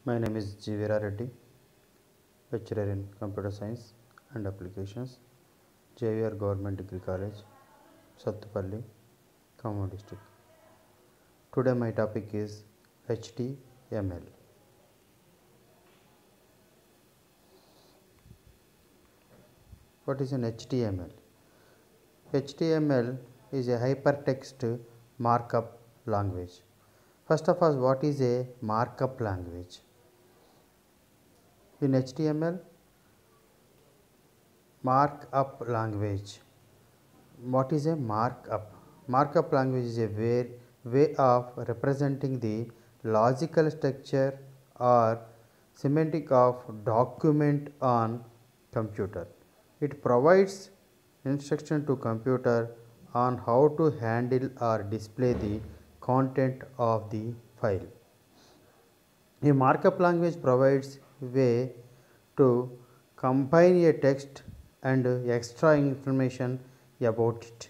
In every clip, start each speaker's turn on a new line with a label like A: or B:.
A: My name is G. Veera Reddy, lecturer in Computer Science and Applications, JVR Government Degree College, Sattupalli, Khammam District. Today my topic is HTML. What is an HTML? HTML is a hypertext markup language. First of all, what is a markup language? In HTML, markup language. What is a markup? Markup language is a way of representing the logical structure or semantic of document on computer. It provides instruction to computer on how to handle or display the content of the file. A markup language provides way to combine a text and extra information about it.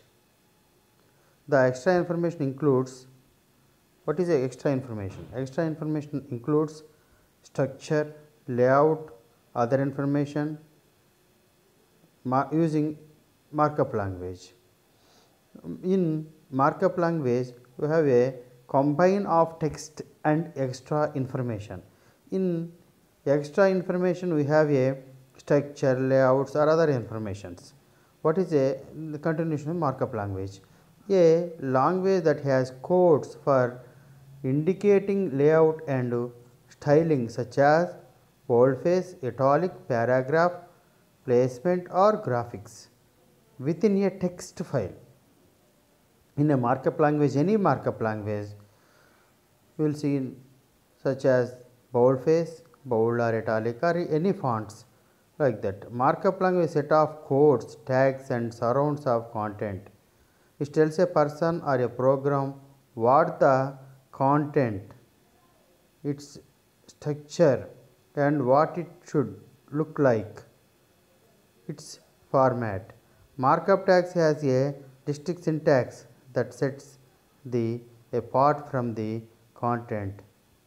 A: The extra information includes, what is the extra information? Extra information includes structure, layout, other information using markup language. In markup language, we have a combine of text and extra information. In extra information, we have a structure, layouts or other informations. What is a continuation of markup language? A language that has codes for indicating layout and styling such as boldface, italic, paragraph, placement or graphics within a text file. In a markup language, any markup language, we will see such as boldface, bold or italic or any fonts like that. Markup language set of codes, tags and surrounds of content. It tells a person or a program what the content, its structure and what it should look like, its format. Markup tags has a distinct syntax that sets the apart from the content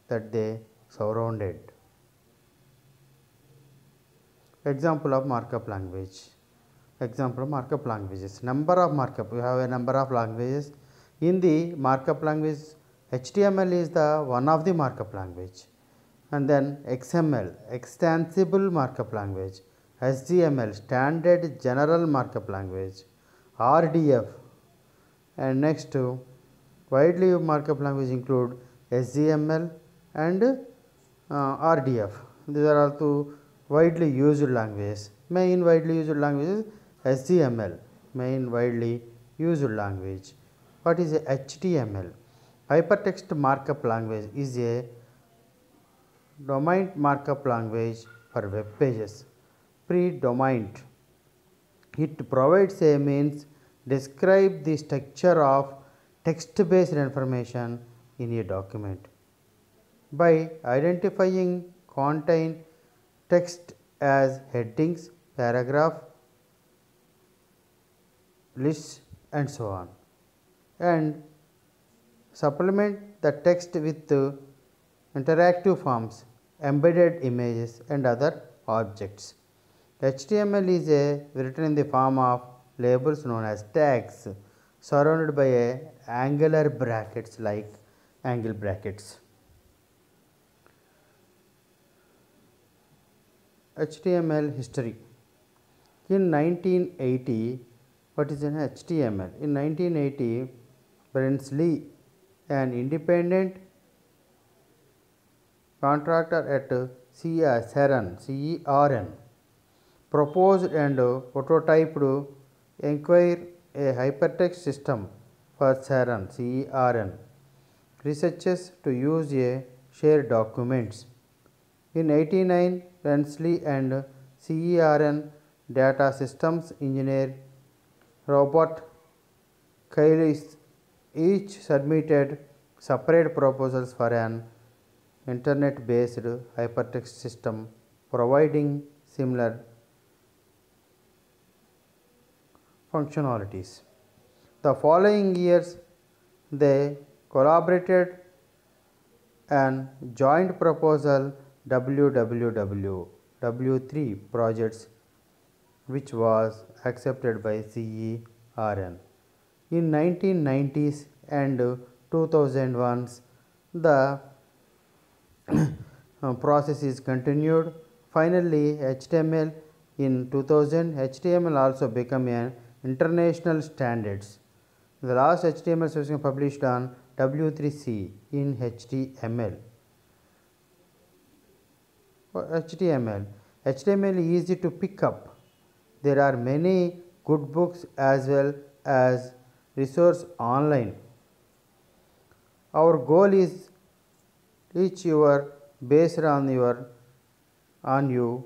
A: that they surrounded. Example of markup language. Example of markup languages. Number of markup. We have a number of languages. In the markup language, HTML is the one of the markup language. And then XML, extensible markup language. HTML, standard general markup language. RDF. And next, widely used markup language include HTML and RDF. These are also widely used languages. Main widely used languages HTML, main widely used language. What is a HTML? Hypertext markup language is a domain markup language for web pages. Pre-domained. It provides a means describe the structure of text-based information in a document by identifying contain text as headings, paragraph, lists and so on, and supplement the text with interactive forms, embedded images and other objects. HTML is written in the form of labels known as tags surrounded by angular brackets like angle brackets. HTML history. In 1980, what is an HTML? In 1980, Berners-Lee, an independent contractor at CERN, proposed and prototyped Enquire, a hypertext system for CERN researchers to use a shared documents. In 1989, Berners-Lee and CERN data systems engineer Robert Kailis each submitted separate proposals for an internet-based hypertext system providing similar functionalities. The following years, they collaborated an joint proposal www W3 projects, which was accepted by CERN. In 1990s and 2001s, the process is continued. Finally, HTML in 2000, HTML also became an international standards. The last HTML specification published on W3C in HTML. HTML is easy to pick up. There are many good books as well as resource online. Our goal is each your based on you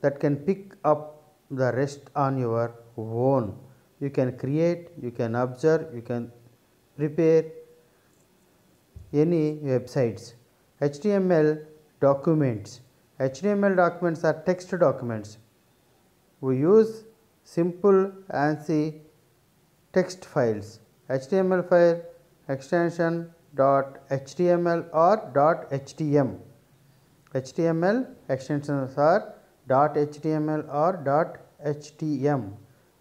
A: that can pick up the rest on your own. You can create, you can observe, you can prepare any websites. HTML documents. HTML documents are text documents. We use simple ANSI text files. HTML file extension .html or .htm. HTML extensions are .html or .htm.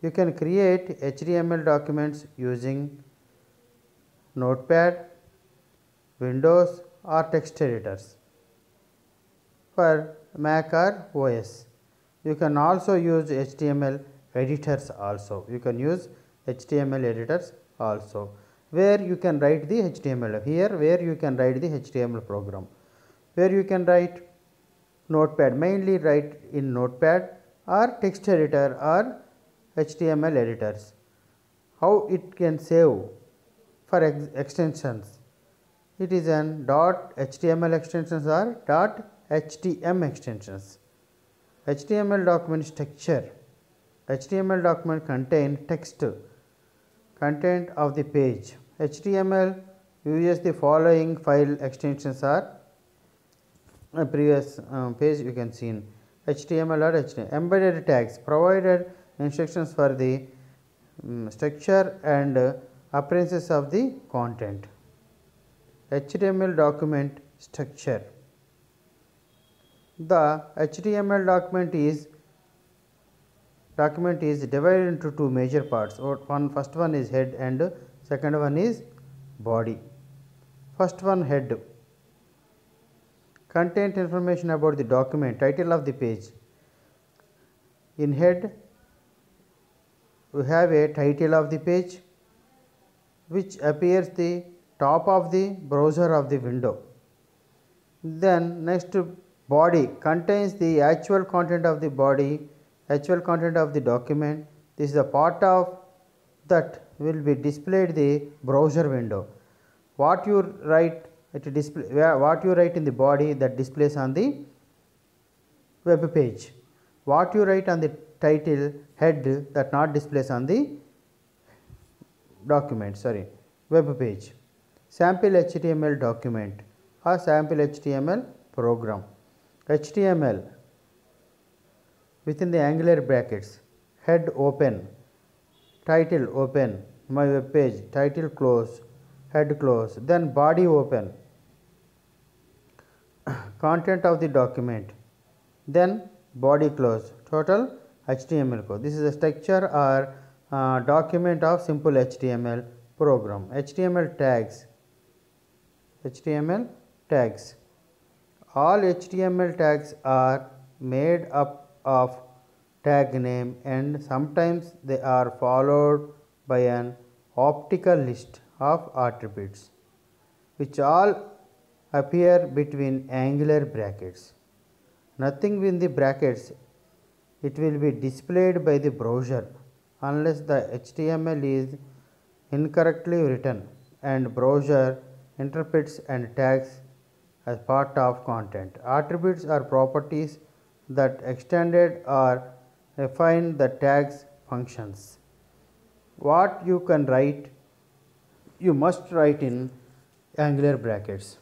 A: You can create HTML documents using Notepad, Windows or text editors for Mac or OS. You can also use HTML editors also. You can use HTML editors also, where you can write the HTML. Here where you can write the HTML program, where you can write Notepad, mainly write in Notepad or text editor or HTML editors. How it can save for extensions? It is an .html extensions or .htm extensions. HTML document structure. HTML document contain text content of the page. HTML uses the following file extensions are previous page you can see in HTML or HTML. Embedded tags provided instructions for the structure and appearances of the content. HTML document structure. The HTML document is divided into two major parts. First one is head and second one is body. First one, head. Content information about the document, title of the page. In head we have a title of the page which appears the top of the browser of the window. Then next, body contains the actual content of the body, actual content of the document. This is a part of that will be displayed the browser window. What you write what you write in the body, that displays on the web page. What you write on the title, head, that not displays on the document, web page. Sample HTML document or sample HTML program. HTML within the angular brackets, head open, title open, my web page, title close, head close, then body open, content of the document, then body close, total HTML code. This is a structure or document of simple HTML program. HTML tags. HTML tags. All HTML tags are made up of tag name and sometimes they are followed by an optical list of attributes which all appear between angular brackets. Nothing in the brackets, it will be displayed by the browser unless the HTML is incorrectly written and browser interprets and tags as part of content. Attributes are properties that extended or refine the tags functions. What you can write, you must write in angular brackets.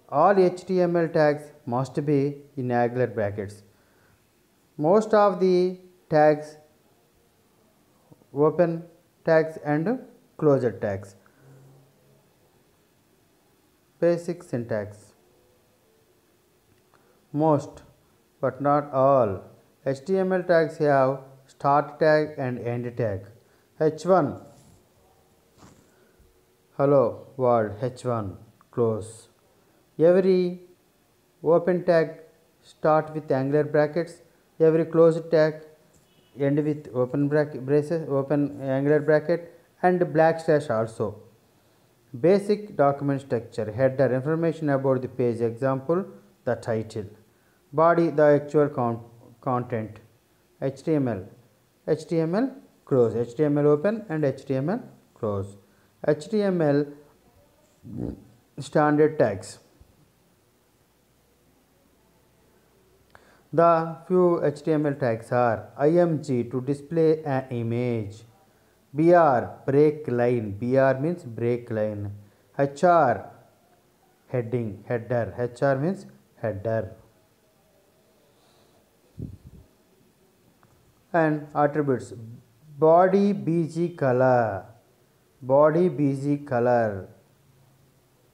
A: All HTML tags must be in angular brackets. Most of the tags, open tags and closure tags. Basic syntax. Most, but not all. HTML tags have start tag and end tag. H1 hello world, H1 close. Every open tag start with angular brackets, every closed tag end with open braces, open angular bracket, and black slash also. Basic document structure: header, information about the page, example the title. Body, the actual content. HTML close, HTML open and HTML close. HTML standard tags. The few HTML tags are img to display an image, br break line, br means break line, hr heading, header, hr means header, and attributes: body bg color, body bg color,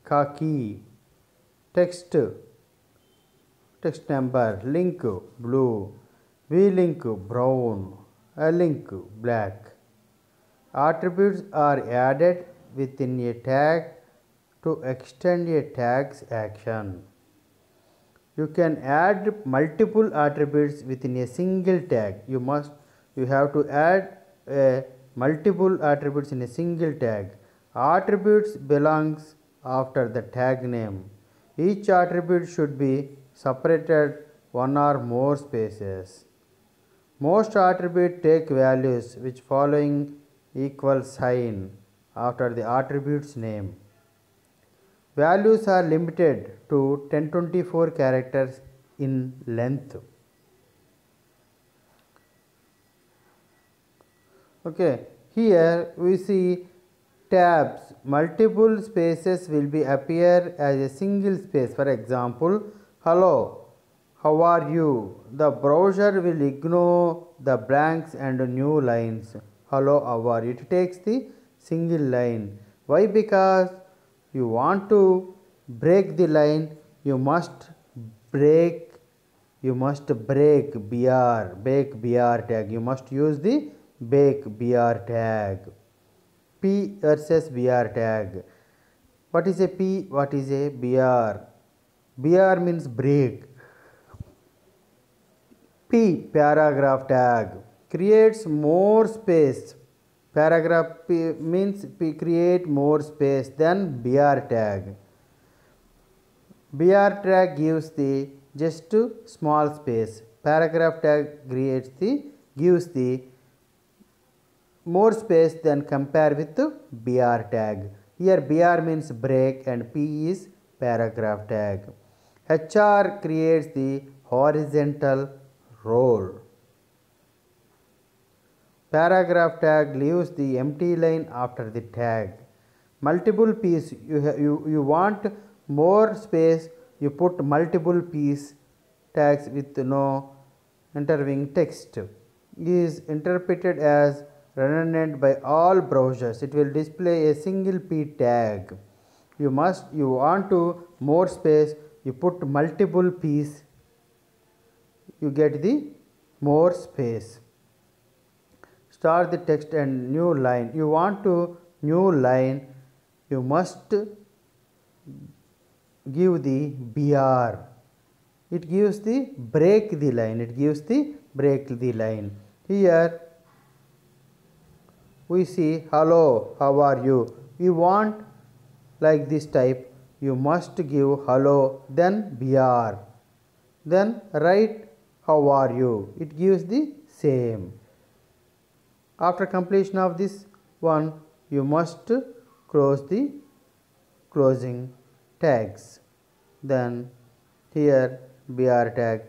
A: khaki, text number, link blue, v link brown, a link black. Attributes are added within a tag to extend a tag's action. You can add multiple attributes within a single tag. You have to add multiple attributes in a single tag. Attributes belongs after the tag name. Each attribute should be separated one or more spaces. Most attributes take values which following equal sign after the attribute's name. Values are limited to 1024 characters in length. Okay, here we see tabs. Multiple spaces will be appear as a single space. For example, hello, how are you? The browser will ignore the blanks and new lines. Hello, how are you? It takes the single line. Why? Because you want to break the line, you must break br tag. You must use the break br tag. P versus br tag. What is a P? What is a br? Br means break. P paragraph tag creates more space. Paragraph P means P create more space than br tag. Br tag gives the just small space. Paragraph tag gives the more space than compare with br tag. Here br means break and P is paragraph tag. HR creates the horizontal row. Paragraph tag leaves the empty line after the tag. Multiple piece, you want more space, you put multiple piece tags with no intervening text. Is interpreted as redundant by all browsers. It will display a single P tag. You want to more space, you put multiple piece, you get the more space. Start the text and new line. You want to new line, you must give the br. It gives the break the line. It gives the break the line. Here we see hello, how are you? We want like this type. You must give hello, then br, then write how are you. It gives the same. After completion of this one, you must close the closing tags. Then here br tag.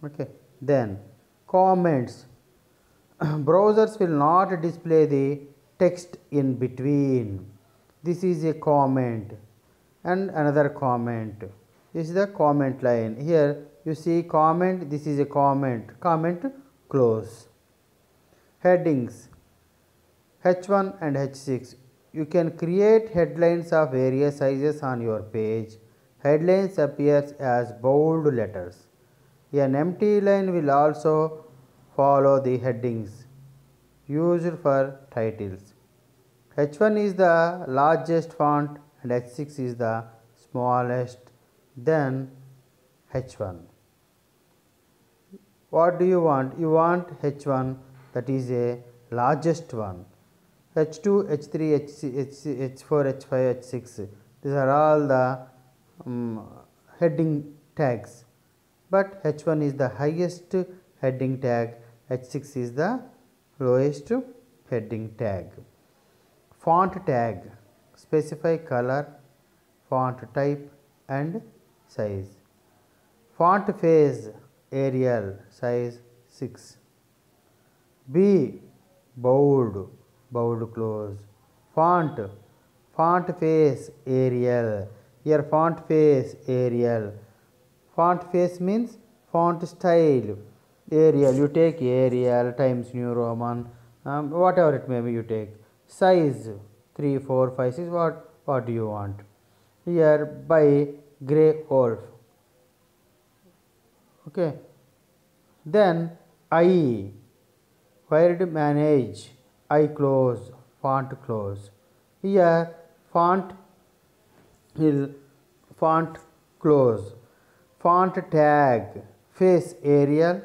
A: Okay. Then comments. Browsers will not display the text in between. This is a comment and another comment. This is the comment line. Here you see comment, this is a comment. Comment close. Headings H1 and H6. You can create headlines of various sizes on your page. headlines appears as bold letters. An empty line will also follow the headings used for titles. H1 is the largest font and H6 is the smallest than H1. What do you want? You want H1, that is a largest one. H2, H3, H4, H5, H6. These are all the heading tags. But H1 is the highest heading tag, H6 is the lowest heading tag. Font tag, specify color, font type and size. Font face, Arial, size 6. B, bold, bold close. Font face, Arial. Here font face, Arial. Font face means font style, Arial. You take Arial, Times New Roman, whatever it may be you take. Size 3, 4, 5, 6, what do you want? Here by Grey Wolf. Okay. Then I, word manage, I close, font close. Here font close. Font tag, face Arial,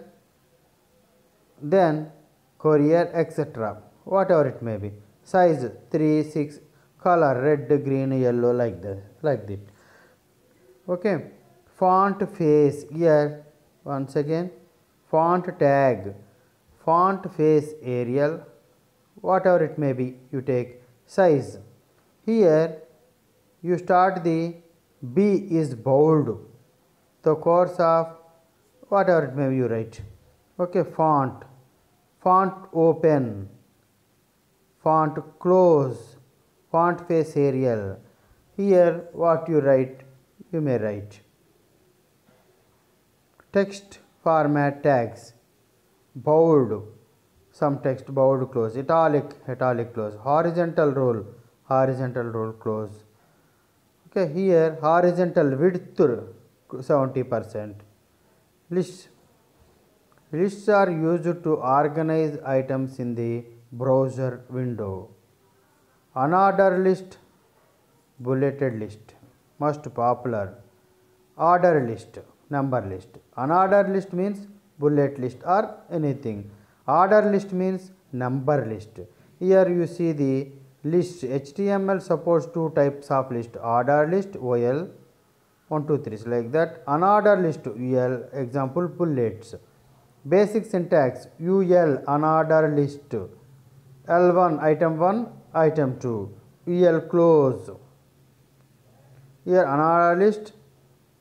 A: then Courier, etc. Whatever it may be. Size 3, 6, color red, green, yellow, like that. Okay. Font face, here once again font tag, font face Arial, whatever it may be you take. Size, here you start the B is bold, the course of whatever it may be you write. Okay. Font open, font close, font face Arial. Here what you write, you may write. Text format tags, bold, some text bold close, italic close, horizontal roll close. Okay. Here horizontal width 70%. Lists are used to organize items in the browser window. Unordered list, bulleted list, most popular. Order list, number list. Unordered list means bullet list or anything. Order list means number list. Here you see the list. HTML supports two types of list, order list, OL, 1, 2, 3, like that. Unordered list, UL, example bullets. Basic syntax, UL, unordered list, L1, item 1, item 2, UL close. Here unordered list,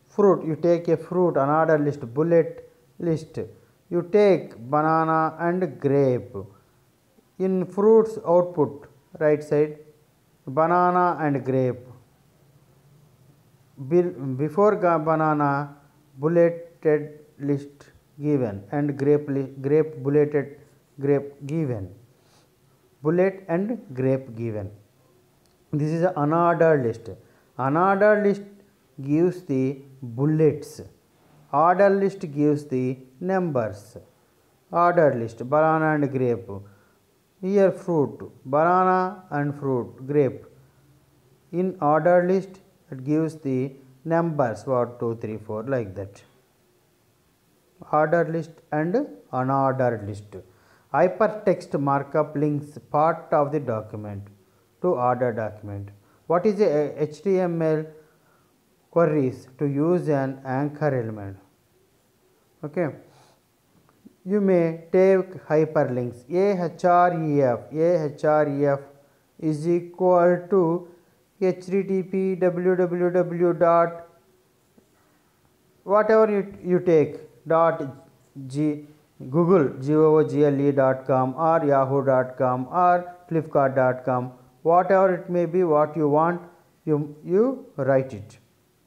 A: fruit, you take a fruit, unordered list, bullet list, you take banana and grape. In fruits output, right side, banana and grape. Before banana, bulleted list given and grape bulleted grape given. Bullet and grape given. This is an unordered list. Unordered list gives the bullets. Ordered list gives the numbers. Ordered list, banana and grape. Here fruit, banana and fruit, grape. In ordered list, it gives the numbers 1, 2, 3, 4, like that. Ordered list and unordered list. Hypertext markup links part of the document to order document. What is a HTML queries? To use an anchor element. Okay. You may take hyperlinks. Ahref is equal to http www dot whatever you take dot google.com or yahoo.com or flipkart.com, whatever it may be, what you want, you write it.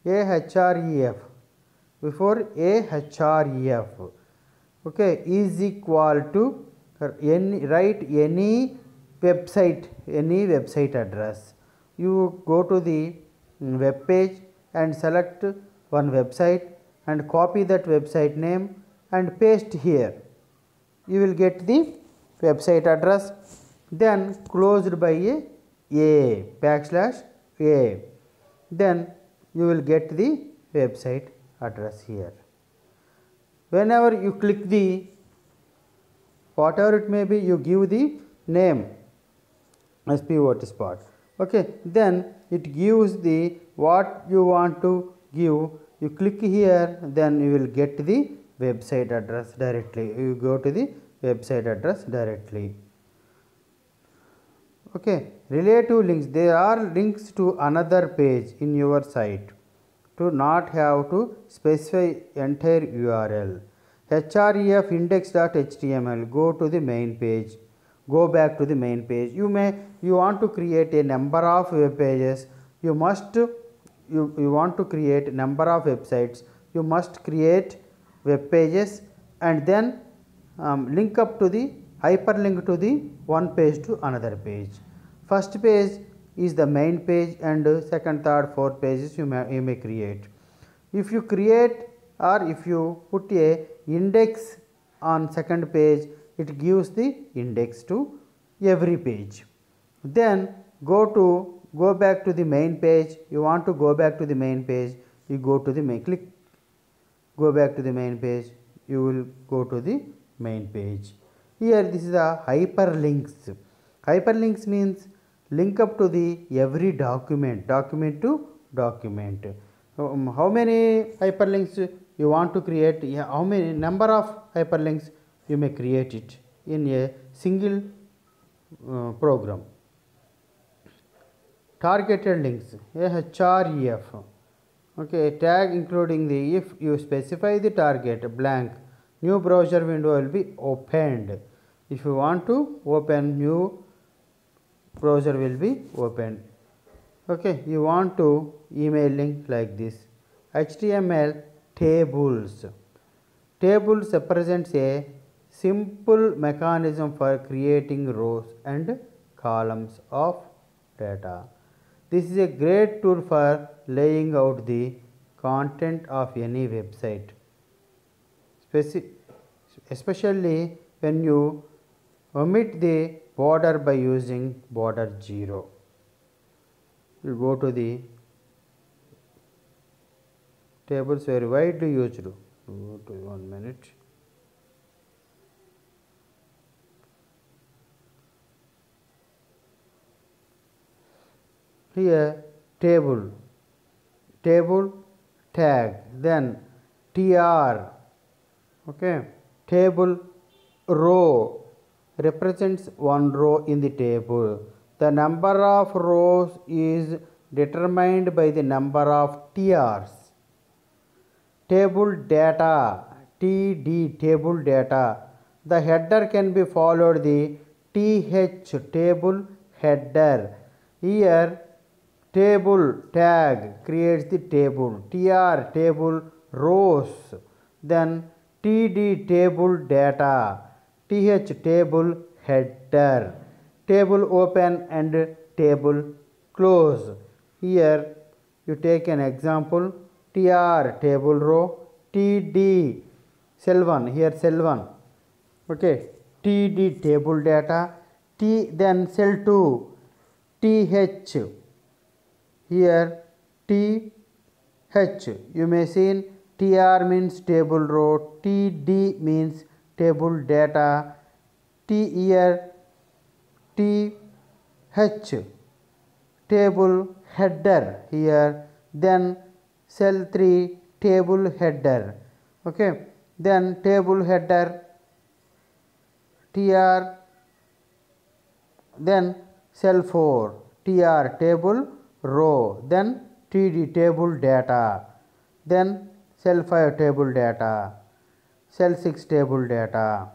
A: Ahref, before Ahref, okay, is equal to write any website address. You go to the web page, and select one website and copy that website name and paste here. You will get the website address, then closed by a backslash a, then you will get the website address here. Whenever you click the whatever it may be, you give the name as pivot spot. Okay, then it gives the what you want to give. You click here, then you will get the website address directly. You go to the website address directly. Okay, relative links. There are links to another page in your site. To not have to specify entire URL. href index.html, go to the main page, go back to the main page. You want to create a number of web pages, you want to create number of websites, you must create web pages and then link up to the hyperlink to the one page to another page. First page is the main page and second, third, fourth pages you may create. If you create or if you put a index on second page, it gives the index to every page. Then go back to the main page. You want to go back to the main page, you go to the main, click go back to the main page, you will go to the main page. Here this is the hyperlinks. Hyperlinks means link up to the every document to document. How many hyperlinks you want to create, how many number of hyperlinks you may create it in a single program. Targeted links, href. Okay, tag including the, if you specify the target blank, new browser window will be opened. If you want to open, new browser will be opened. Okay, you want to email link like this. HTML tables. Tables represents a simple mechanism for creating rows and columns of data. This is a great tool for laying out the content of any website, especially when you omit the border by using border 0. You go to the tables very widely used. Go to 1 minute. Here table tag, then tr. Okay, table row represents one row in the table. The number of rows is determined by the number of TRs. Table data, TD, table data. The header can be followed the TH, table header. Here table tag creates the table, TR table rows, then TD table data, TH table header, table open and table close. Here you take an example, TR table row, TD cell 1, here cell 1, okay, TD table data, then cell 2, TH, here TH, you may see TR means table row, TD means table data, here TH table header here, then cell 3 table header, okay, then table header TR, then cell 4 TR table row, then TD table data, then cell 5 table data, cell 6 table data.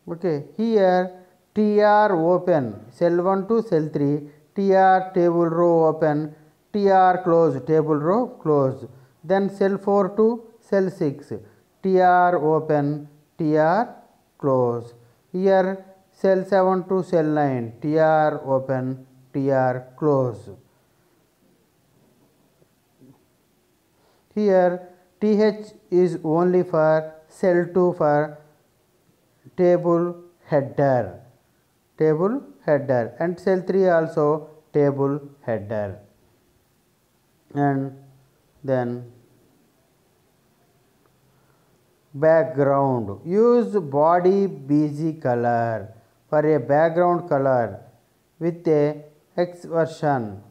A: Okay, here TR open, cell 1 to cell 3, TR table row open, TR close, table row close, then cell 4 to cell 6, TR open, TR close. Here cell 7 to cell 9, TR open, TR close. Here th is only for cell 2 for table header, and cell 3 also table header. And then background, use body bg color for a background color with a X version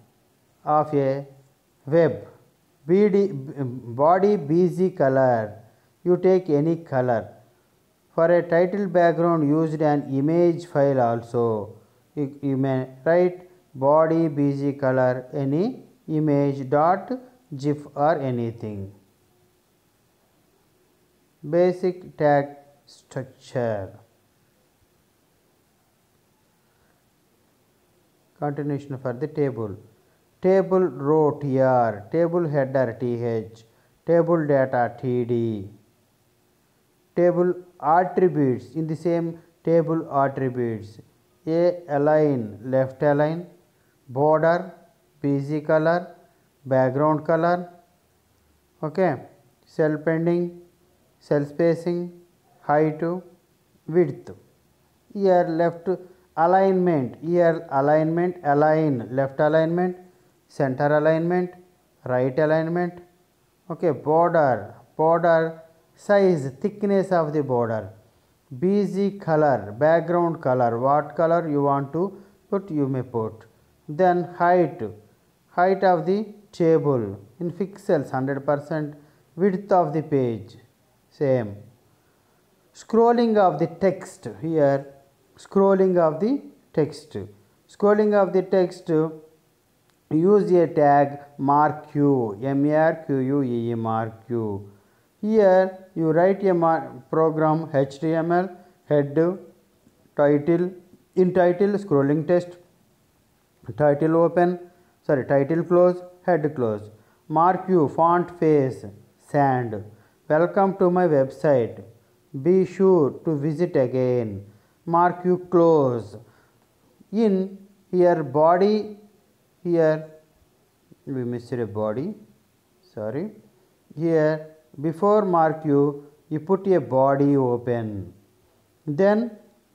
A: of a web. Body bg color, you take any color. For a title background, used an image file also. You may write body bg color any image dot gif or anything. Basic tag structure. Continuation for the table. Table row tr, table header th, table data td. Table attributes, in the same table attributes, a align, left align, border, bg color, background color, okay, cell pending, cell spacing, height, width. Here left alignment, here alignment, align, left alignment, center alignment, right alignment, okay, border, size, thickness of the border, bg color, background color, what color you want to put, you may put. Then height of the table in pixels 100%, width of the page same. Scrolling of the text, here scrolling of the text, use a tag marquee, marquee, marquee. Here you write a program HTML, head, title, in title scrolling text, title open, title close, head close. Marquee, font face, sand. Welcome to my website. Be sure to visit again. Marquee close. In here body, here we missed a body, sorry. Here before marquee you put a body open, then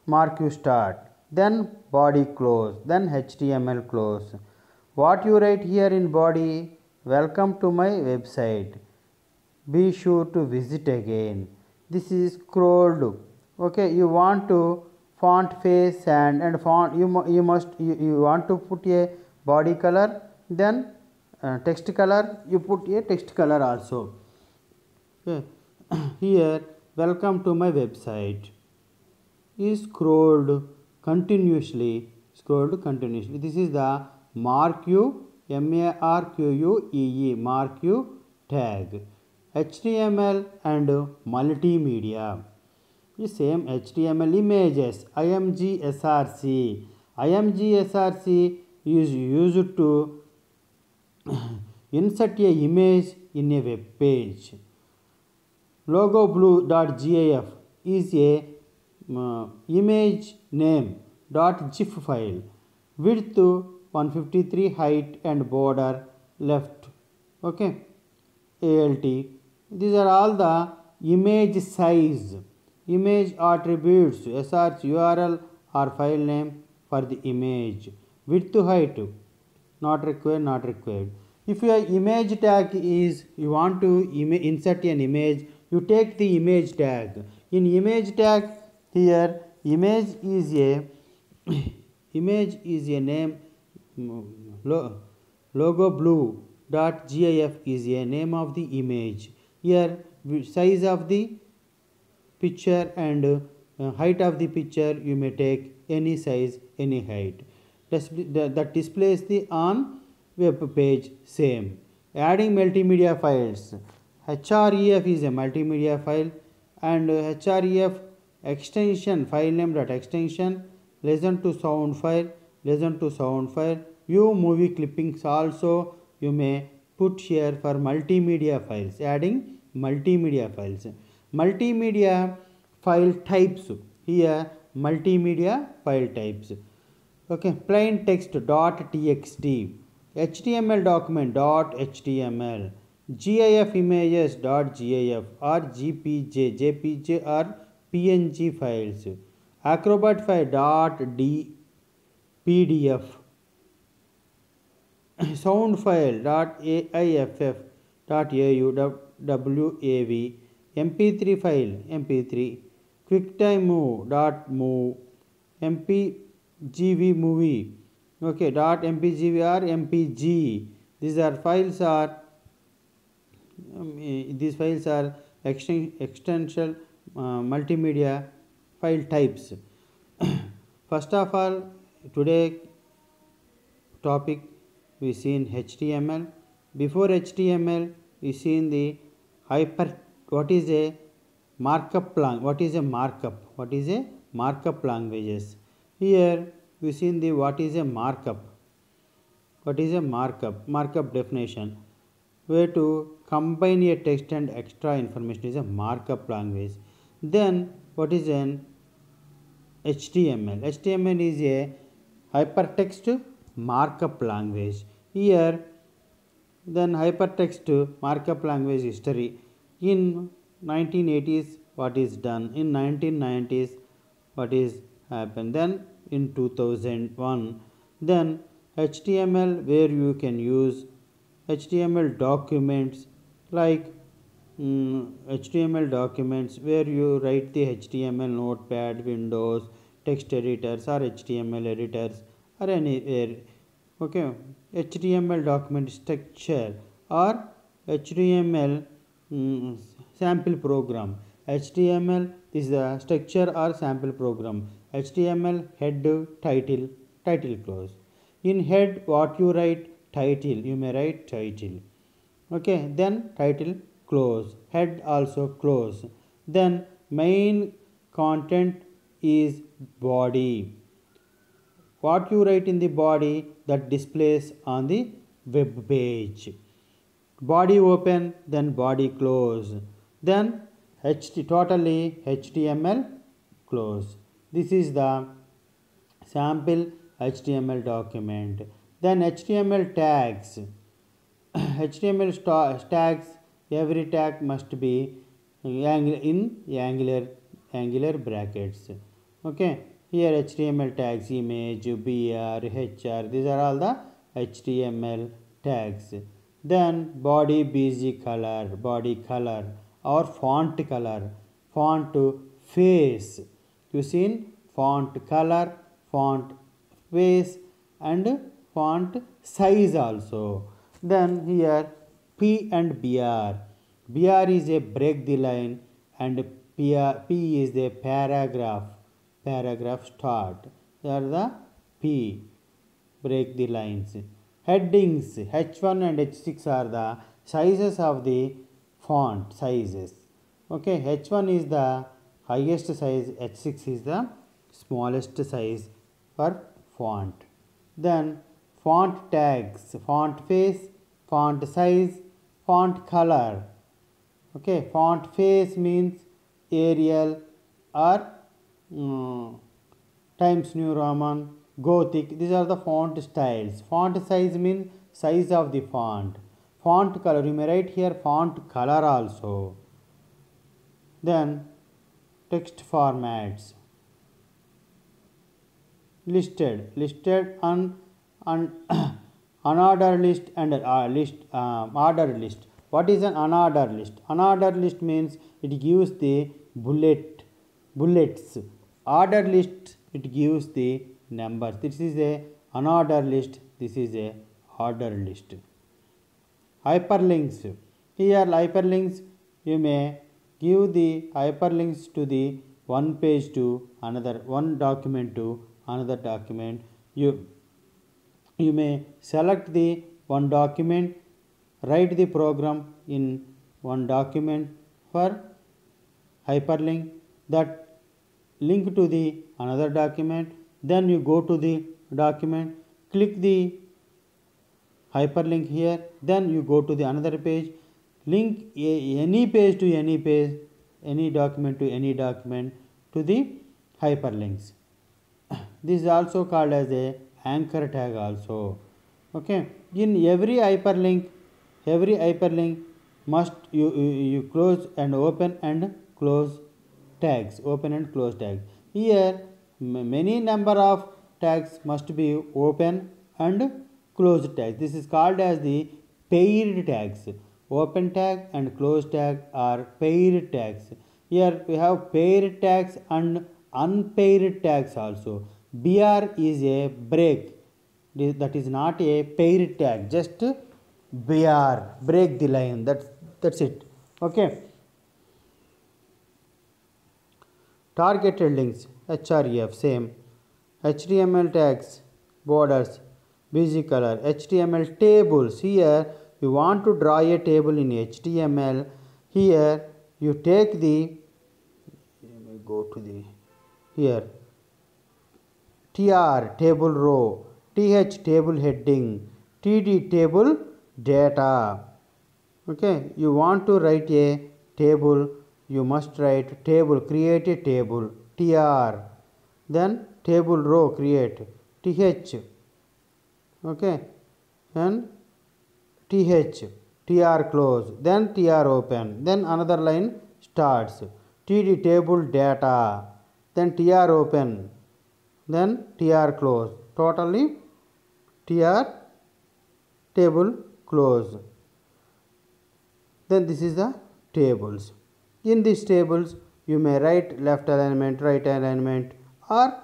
A: marquee start, then body close, then HTML close. What you write here in body? Welcome to my website. Be sure to visit again. This is scrolled. Okay, you want to font face and font, you want to put a body color, then text color, you put a text color also. Okay. Here welcome to my website is scrolled continuously, This is the marquee, marquee tag. HTML and multimedia. The same HTML images, img src is used to insert a image in a web page. Logoblue.gif is a image name .gif file. Width 153, height and border left, okay, alt. These are all the image size, image attributes, src, url or file name for the image. Width, height, not required. If your image tag is, you want to insert an image, you take the image tag. In image tag, here image is a name, logoblue.gif is a name of the image. Here size of the picture and height of the picture, you may take any size, any height. That displays the on web page same. Adding multimedia files. href is a multimedia file and href extension, file name .extension, listen to sound file, view movie clippings also you may put here for multimedia files, adding multimedia files. Multimedia file types, here multimedia file types, okay, plain text .txt, HTML document .html, GIF images .gif or jpg or png files. Acrobat file .pdf. Sound file .aiff .au wav. MP3 file MP3. QuickTime move mpgv movie. Okay, .mpgv or mpg. These are files are these files are extension multimedia file types. First of all, today topic we seen HTML. Before HTML, we seen the what is a markup language. What is a markup? What is a markup languages? Here we seen the what is a markup. What is a markup? Markup definition. Where to combine a text and extra information is a markup language. Then what is an HTML? HTML is a hypertext markup language. Here then hypertext markup language history. In 1980s what is done, in 1990s what is happened, then in 2001 then HTML where you can use HTML documents like HTML documents where you write the HTML notepad, Windows, text editors or HTML editors or anywhere. Okay, HTML document structure or HTML sample program. HTML is the structure or sample program. HTML head, title close. In head what you write? Title, you may write title. Okay, then title close, head also close. Then main content is body. What you write in the body that displays on the web page. Body open, then body close. Then totally HTML close. This is the sample HTML document. Then HTML tags. HTML tags, every tag must be in angular brackets. Okay, here HTML tags, image, BR, HR, these are all the HTML tags. Then body BG color, body color or font color, font face. You seen font color, font face and font size also. Then here P and BR. BR is a break the line and P is the paragraph start. They are the P, break the lines. Headings H1 and H6 are the sizes of the font sizes. Okay, H1 is the highest size, H6 is the smallest size for font. Then font tags, font face, font size, font color. Okay, font face means Arial or Times New Roman, Gothic. These are the font styles. Font size means size of the font. Font color, you may write here font color also. Then text formats. Listed unordered list and ordered list. What is an unordered list? Unordered list means it gives the bullets. Ordered list, it gives the numbers. This is a unordered list. This is a ordered list. Hyperlinks. Here hyperlinks, you may give the hyperlinks to the one page to another, one document to another document. You may select the one document, write the program in one document for hyperlink that link to the another document. Then you go to the document, click the hyperlink here, then you go to the another page, link any page to any page, any document to any document to the hyperlinks. This is also called as a anchor tag also. Okay, in every hyperlink must you close and open and close tags, open and close tags. Here many number of tags must be open and close tags. This is called as the paired tags. Open tag and close tag are paired tags. Here we have paired tags and unpaired tags also. BR is a break, that is not a paired tag, just BR, break the line, that's it. Okay. Targeted links, href, same. HTML tags, borders, busy color. HTML tables, here you want to draw a table in HTML. Here you take the, go to the, here TR table row, TH table heading, TD table data. Okay, you want to write a table, you must write table, create a table, TR, then table row, create TH, okay, and TH, TR close, then TR open, then another line starts, TD table data, then TR open, then TR close, totally TR table close. Then this is the tables. In these tables you may write left alignment, right alignment, or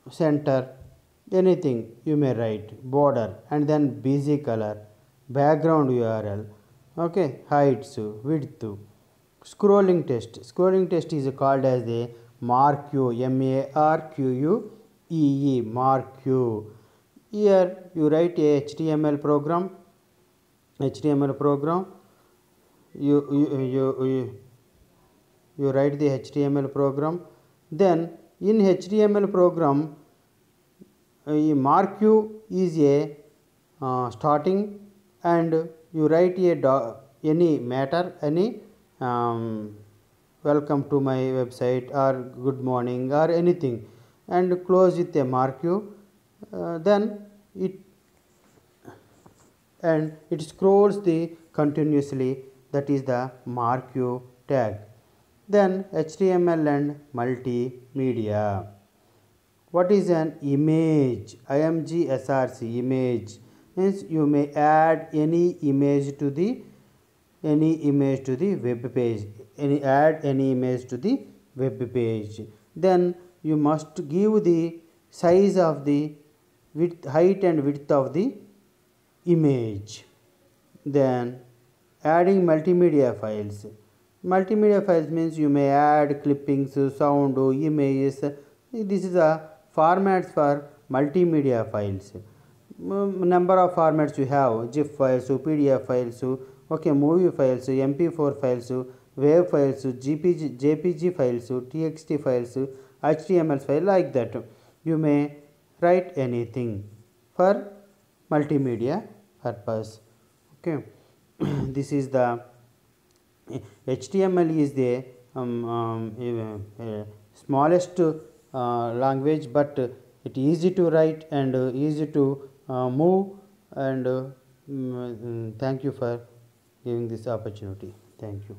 A: center, anything you may write, border, and then busy color, background URL, okay, heights, width, scrolling text. Scrolling text is called as the marquee, MARQUEE, marquee. Here you write a HTML program, you write the HTML program. Then in HTML program, marquee is a starting, and you write a any matter, any welcome to my website or good morning or anything, and close with a marquee. Then it scrolls the continuously, that is the marquee tag. Then HTML and multimedia. What is an image? IMG SRC, image means you may add any image to the web page, add any image to the web page. Then you must give the size of the width, height and width of the image. Then adding multimedia files. Multimedia files means you may add clippings, sound, images. This is a formats for multimedia files. Number of formats you have: GIF files, PDF files, okay, movie files, MP4 files, WAV files, JPG files, TXT files, HTML file, like that. You may write anything for multimedia purpose. Okay. This is the HTML is the smallest language, but it easy to write and easy to move, and thank you for giving this opportunity. Thank you.